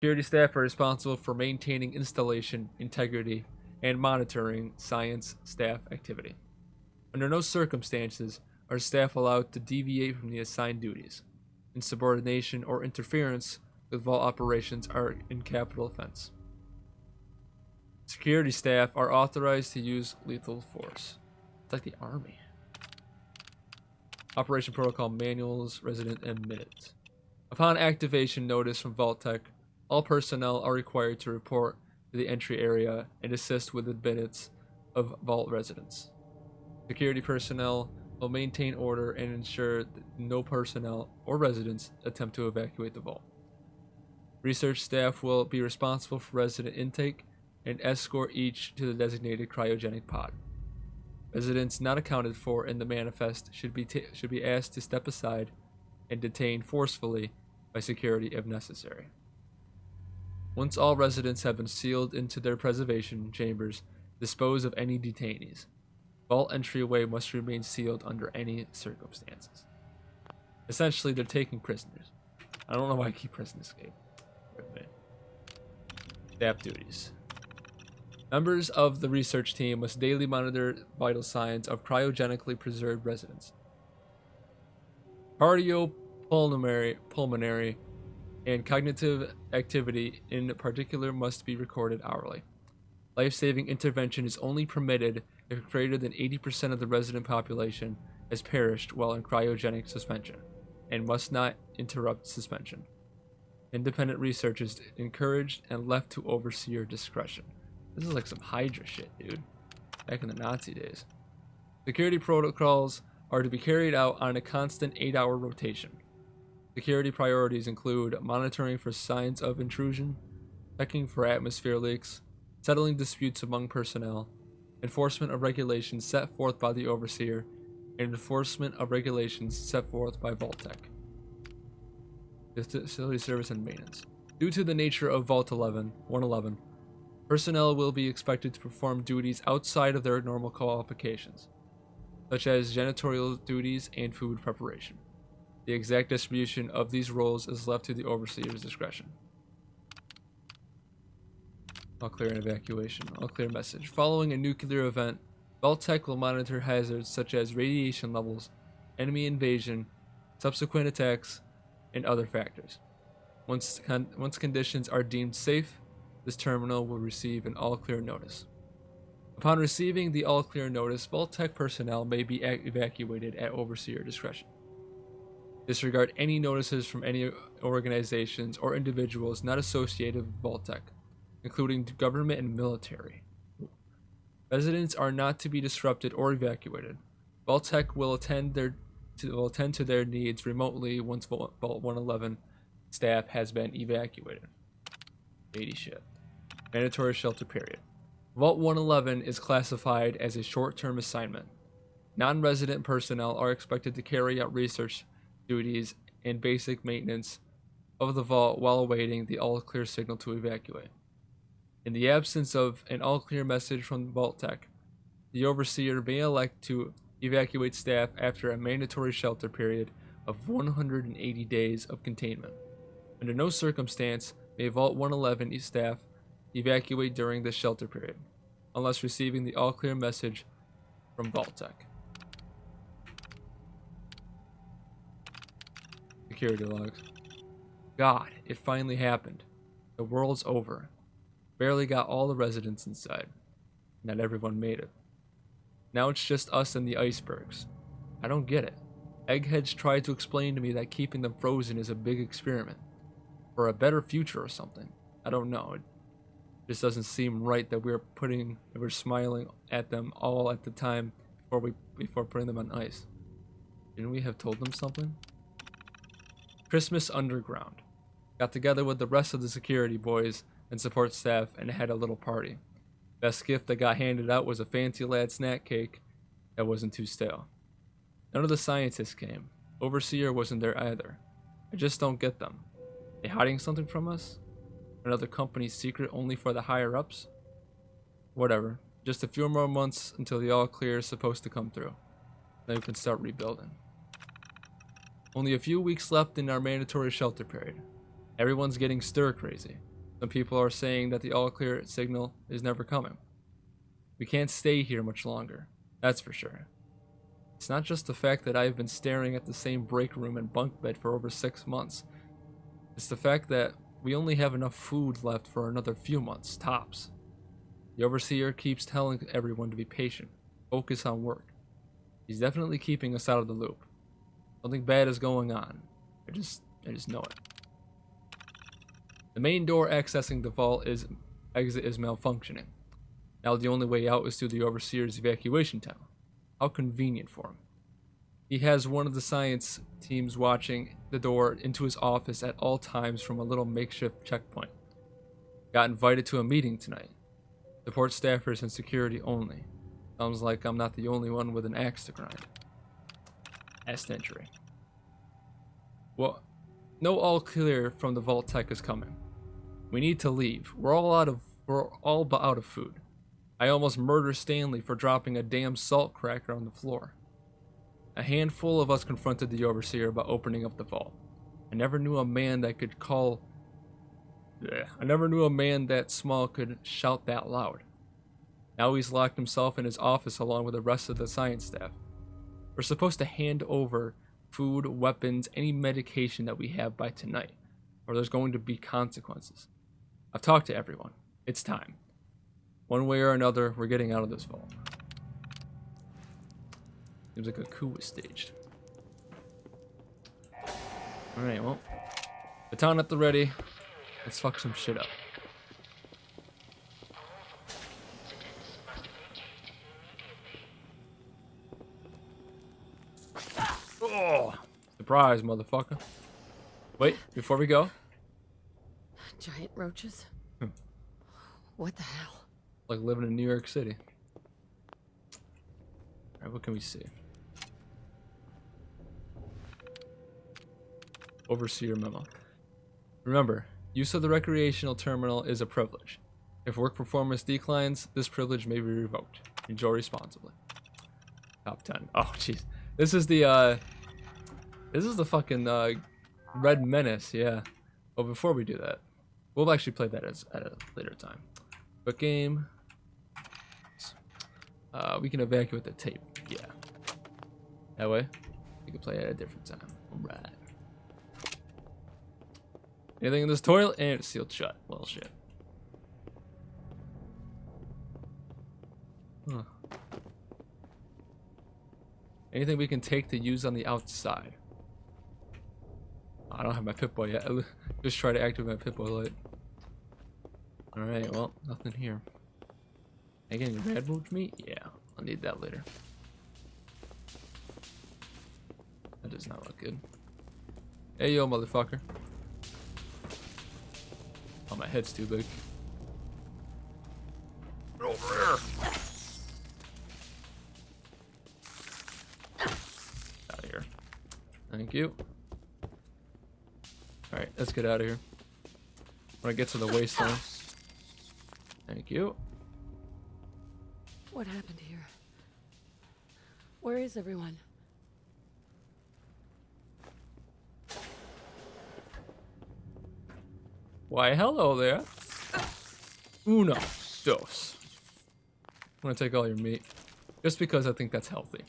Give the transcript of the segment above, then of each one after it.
Security staff are responsible for maintaining installation integrity and monitoring science staff activity. Under no circumstances are staff allowed to deviate from the assigned duties. Insubordination or interference with vault operations are in capital offense. Security staff are authorized to use lethal force. It's like the army. Operation protocol manuals, resident and minutes. Upon activation notice from Vault-Tec, all personnel are required to report to the entry area and assist with the minutes of Vault residents. Security personnel will maintain order and ensure that no personnel or residents attempt to evacuate the vault. Research staff will be responsible for resident intake and escort each to the designated cryogenic pod. Residents not accounted for in the manifest should be asked to step aside and detained forcefully by security if necessary. Once all residents have been sealed into their preservation chambers, dispose of any detainees. Vault entryway must remain sealed under any circumstances. Essentially, they're taking prisoners. I don't know why I keep pressing escape. Staff duties. Members of the research team must daily monitor vital signs of cryogenically preserved residents. Cardiopulmonary and cognitive activity in particular must be recorded hourly. Life-saving intervention is only permitted if greater than 80% of the resident population has perished while in cryogenic suspension, and must not interrupt suspension. Independent research is encouraged and left to overseer discretion. This is like some Hydra shit, dude. Back in the Nazi days. Security protocols are to be carried out on a constant 8-hour rotation. Security priorities include monitoring for signs of intrusion, checking for atmosphere leaks, settling disputes among personnel, enforcement of regulations set forth by the overseer, and enforcement of regulations set forth by Vault-Tec. Facility service and maintenance. Due to the nature of Vault 111, personnel will be expected to perform duties outside of their normal qualifications, such as janitorial duties and food preparation. The exact distribution of these roles is left to the overseer's discretion. All clear and evacuation. All clear message. Following a nuclear event, Vault-Tec will monitor hazards such as radiation levels, enemy invasion, subsequent attacks, and other factors. Once conditions are deemed safe, this terminal will receive an all-clear notice. Upon receiving the all-clear notice, Vault-Tec personnel may be evacuated at overseer discretion. Disregard any notices from any organizations or individuals not associated with Vault-Tec, including government and military. Residents are not to be disrupted or evacuated. Vault-Tec will attend to their needs remotely once Vault 111 staff has been evacuated. 80 shit. Mandatory shelter period. Vault 111 is classified as a short-term assignment. Non-resident personnel are expected to carry out research duties and basic maintenance of the vault while awaiting the all-clear signal to evacuate. In the absence of an all-clear message from Vault-Tec, the overseer may elect to evacuate staff after a mandatory shelter period of 180 days of containment. Under no circumstance may Vault 111 staff evacuate during the shelter period, unless receiving the all-clear message from Vault-Tec. Security logs. God, it finally happened. The world's over. Barely got all the residents inside. Not everyone made it. Now it's just us and the icebergs. I don't get it. Eggheads tried to explain to me that keeping them frozen is a big experiment. For a better future or something. I don't know. It just doesn't seem right that we're smiling at them all at the time before putting them on ice. Didn't we have told them something? Christmas Underground. Got together with the rest of the security boys and support staff and had a little party. Best gift that got handed out was a fancy lad snack cake that wasn't too stale. None of the scientists came. Overseer wasn't there either. I just don't get them. They hiding something from us? Another company's secret only for the higher ups? Whatever. Just a few more months until the all clear is supposed to come through. Then we can start rebuilding. Only a few weeks left in our mandatory shelter period. Everyone's getting stir crazy. Some people are saying that the all clear signal is never coming. We can't stay here much longer, that's for sure. It's not just the fact that I've been staring at the same break room and bunk bed for over 6 months. It's the fact that we only have enough food left for another few months, tops. The overseer keeps telling everyone to be patient, focus on work. He's definitely keeping us out of the loop. Something bad is going on. I just know it. The main door accessing the vault exit is malfunctioning. Now the only way out is through the overseer's evacuation tunnel. How convenient for him. He has one of the science teams watching the door into his office at all times from a little makeshift checkpoint. Got invited to a meeting tonight. Support staffers and security only. Sounds like I'm not the only one with an axe to grind. Last entry. Well, no all clear from the vault tech is coming. We need to leave. We're all but out of food. I almost murdered Stanley for dropping a damn salt cracker on the floor. A handful of us confronted the overseer about opening up the vault. I never knew a man that small could shout that loud. Now he's locked himself in his office along with the rest of the science staff. We're supposed to hand over food, weapons, any medication that we have by tonight, or there's going to be consequences. I've talked to everyone. It's time. One way or another, we're getting out of this vault. Seems like a coup was staged. Alright, well. Baton at the ready. Let's fuck some shit up. Oh! Surprise, motherfucker. Wait, before we go. Giant roaches? What the hell? Like living in New York City. Alright, what can we see? Overseer memo. Remember, use of the recreational terminal is a privilege. If work performance declines, this privilege may be revoked. Enjoy responsibly. Top 10. Oh, jeez. This is the fucking, Red Menace, yeah. But before we do that, we'll actually play that at a later time. But game... we can evacuate the tape, yeah. That way, we can play it at a different time. Alright. Anything in this toilet? And it's sealed shut. Well, shit. Huh. Anything we can take to use on the outside? I don't have my Pip-Boy yet. I just try to activate my Pip-Boy light. Alright, well, nothing here. Am I getting bad roach meat? Yeah, I'll need that later. That does not look good. Hey, yo, motherfucker. Oh, my head's too big. Get over here! Out of here. Thank you. Alright, let's get out of here. When I get to the wasteland. Thank you. What happened here? Where is everyone? Why, hello there. Uno, dos. I'm gonna take all your meat. Just because I think that's healthy.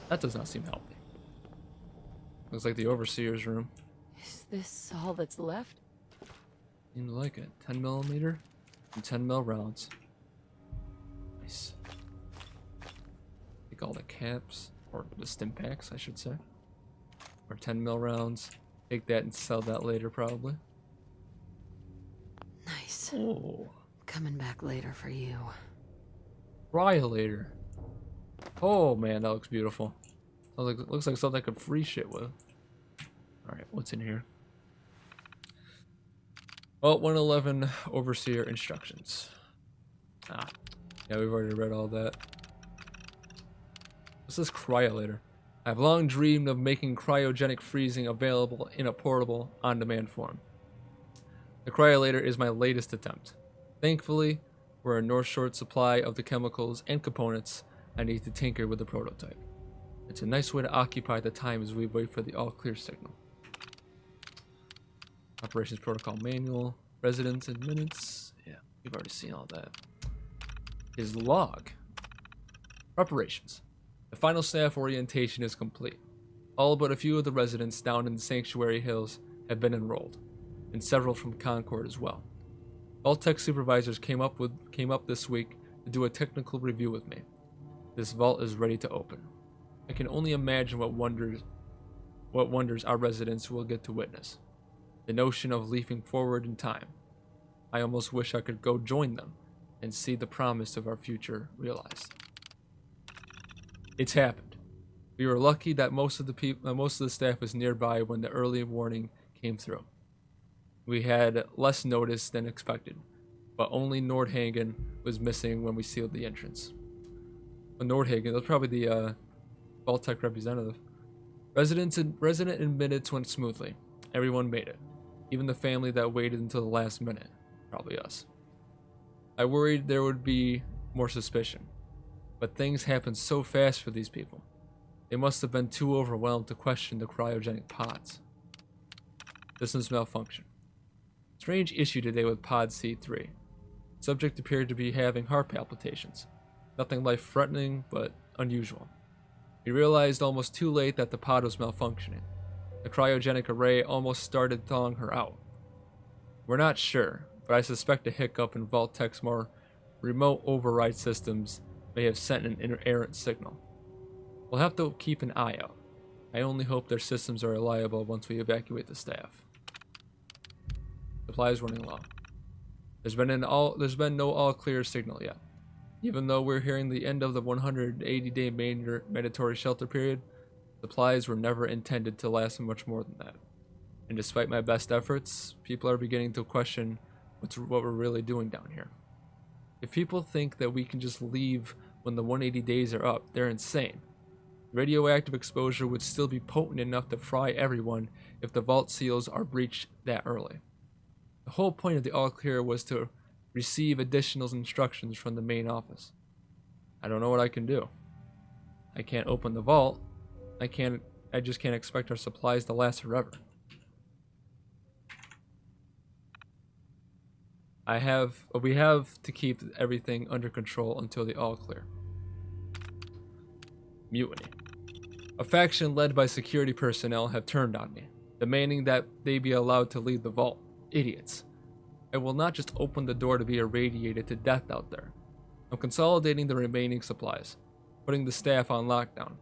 That does not seem healthy. Looks like the overseer's room. Is this all that's left? Seems like it. 10mm and 10mm rounds. Nice. Take all the caps, or the stim packs, I should say. Or 10mm rounds. Take that and sell that later, probably. Nice. Oh. Coming back later for you. Cryolator. Oh man, that looks beautiful. Looks like something I could free shit with. Alright, what's in here? Well, 111 Overseer instructions. Ah. Yeah, we've already read all that. What's this cryolator? I've long dreamed of making cryogenic freezing available in a portable, on-demand form. The cryolator is my latest attempt. Thankfully, we're in North short supply of the chemicals and components I need to tinker with the prototype. It's a nice way to occupy the time as we wait for the all-clear signal. Operations Protocol Manual. Residents and minutes. Yeah, we've already seen all that. His log. Preparations. The final staff orientation is complete. All but a few of the residents down in the Sanctuary Hills have been enrolled, and several from Concord as well. All tech supervisors came up this week to do a technical review with me. This vault is ready to open. I can only imagine what wonders our residents will get to witness. The notion of leaping forward in time. I almost wish I could go join them and see the promise of our future realized. It's happened. We were lucky that most of the staff was nearby when the early warning came through. We had less notice than expected, but only Nordhagen was missing when we sealed the entrance. Well, Nordhagen, that's probably the Vault-Tec representative. Resident and minutes went smoothly. Everyone made it. Even the family that waited until the last minute. Probably us. I worried there would be more suspicion. But things happened so fast for these people. They must have been too overwhelmed to question the cryogenic pods. Systems malfunction. Strange issue today with Pod C3. Subject appeared to be having heart palpitations. Nothing life-threatening, but unusual. We realized almost too late that the pod was malfunctioning. The cryogenic array almost started thawing her out. We're not sure, but I suspect a hiccup in Vault-Tec's more remote override systems may have sent an errant signal. We'll have to keep an eye out. I only hope their systems are reliable once we evacuate the staff. Supplies running low. There's been no all-clear signal yet. Even though we're hearing the end of the 180-day mandatory shelter period, supplies were never intended to last much more than that. And despite my best efforts, people are beginning to question what we're really doing down here. If people think that we can just leave when the 180 days are up, they're insane. Radioactive exposure would still be potent enough to fry everyone if the vault seals are breached that early. The whole point of the all-clear was to receive additional instructions from the main office. I don't know what I can do. I can't open the vault. I just can't expect our supplies to last forever. We have to keep everything under control until the all-clear. Mutiny. A faction led by security personnel have turned on me, demanding that they be allowed to leave the vault. Idiots. I will not just open the door to be irradiated to death out there. I'm consolidating the remaining supplies, putting the staff on lockdown.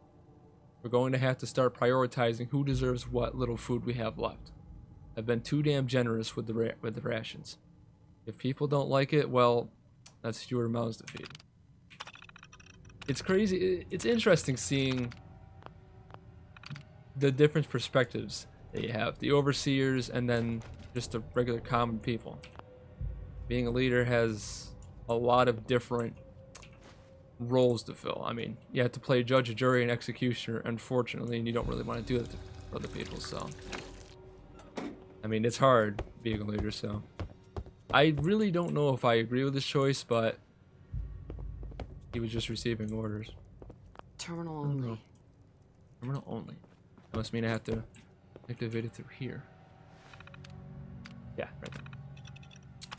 We're going to have to start prioritizing who deserves what little food we have left. I've been too damn generous with the rations. If people don't like it, well, that's fewer mouths to feed. It's crazy. It's interesting seeing the different perspectives that you have. The overseers and then just the regular common people. Being a leader has a lot of different roles to fill. I mean, you have to play judge, jury, and executioner, unfortunately, and you don't really want to do that for other people, so. I mean, it's hard being a leader, so. I really don't know if I agree with this choice, but he was just receiving orders. Terminal only. Terminal only. That must mean I have to activate it through here. Yeah, right there.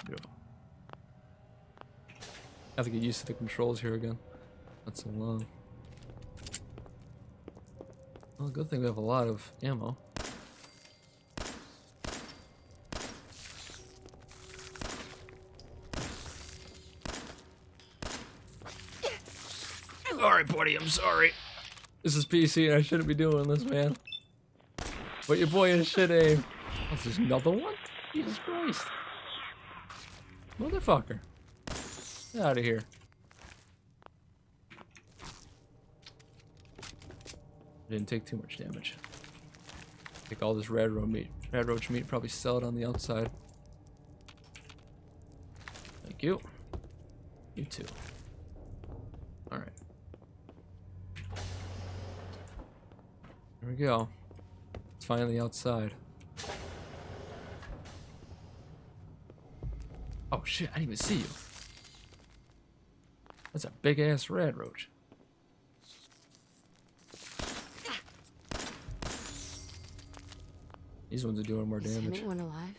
Beautiful. I have to get used to the controls here again. Not so long. Well, good thing we have a lot of ammo. Alright, buddy, I'm sorry. This is PC and I shouldn't be doing this, man. But your boy is shit aim. What's this, another one? Jesus Christ. Motherfucker. Get out of here. Didn't take too much damage. Take all this rad roach meat, probably sell it on the outside. Thank you. You too. Alright. There we go. It's finally outside. Oh shit, I didn't even see you. That's a big ass rad roach. These ones are doing more Is damage. anyone alive?